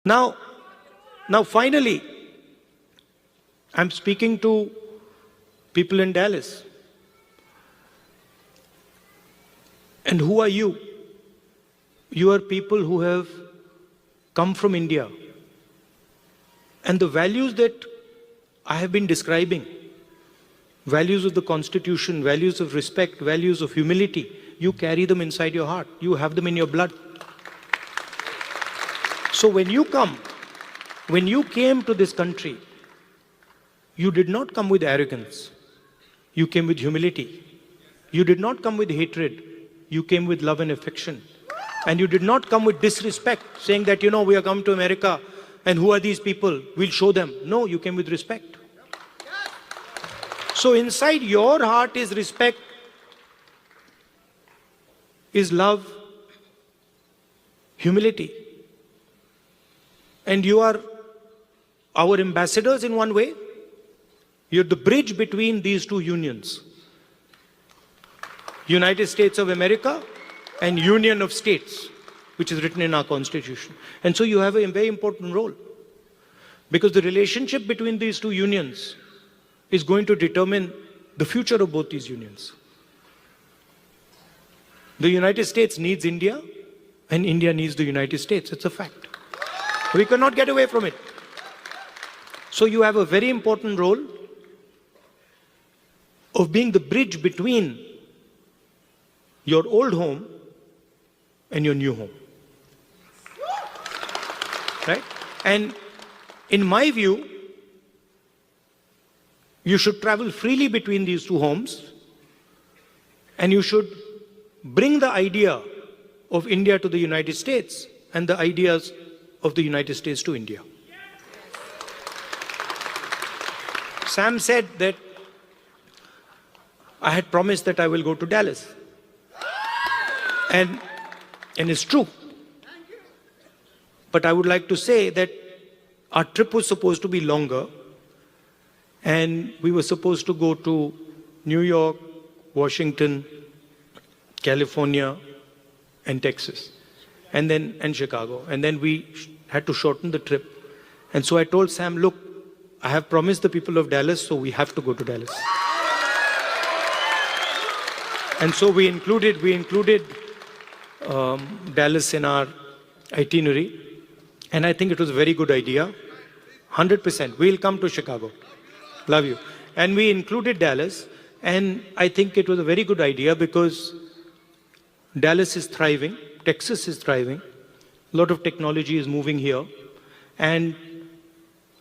Now finally, I'm speaking to people in Dallas. And who are you? You are people who have come from India. And the values that I have been describing, values of the Constitution, values of respect, values of humility, you carry them inside your heart. You have them in your blood. So when you came to this country, you did not come with arrogance. You came with humility. You did not come with hatred. You came with love and affection. And you did not come with disrespect, saying that, we are come to America and who are these people? We'll show them. No, you came with respect. So inside your heart is respect, is love, humility. And you are our ambassadors in one way. You're the bridge between these two unions. United States of America and Union of States, which is written in our Constitution. And so you have a very important role. Because the relationship between these two unions is going to determine the future of both these unions. The United States needs India, and India needs the United States. It's a fact. We cannot get away from it. So you have a very important role of being the bridge between your old home and your new home. Right? And in my view, you should travel freely between these two homes, and you should bring the idea of India to the United States and the ideas of the United States to India. Sam said that I had promised that I will go to Dallas. And it's true. But I would like to say that our trip was supposed to be longer, and we were supposed to go to New York, Washington, California, and Texas, and Chicago. And then we had to shorten the trip. And so I told Sam, look, I have promised the people of Dallas, so we have to go to Dallas. And so we included Dallas in our itinerary. And I think it was a very good idea. 100%. We'll come to Chicago. Love you. And we included Dallas. And I think it was a very good idea because Dallas is thriving. Texas is thriving. A lot of technology is moving here. And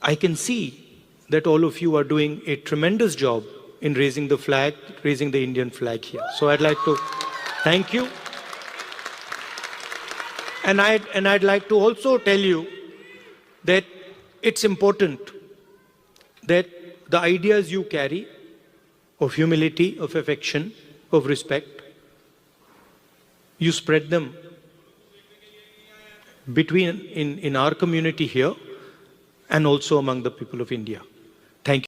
I can see that all of you are doing a tremendous job in raising the flag, raising the Indian flag here. So I'd like to thank you. And I'd like to also tell you that it's important that the ideas you carry of humility, of affection, of respect, you spread them in our community here and also among the people of India.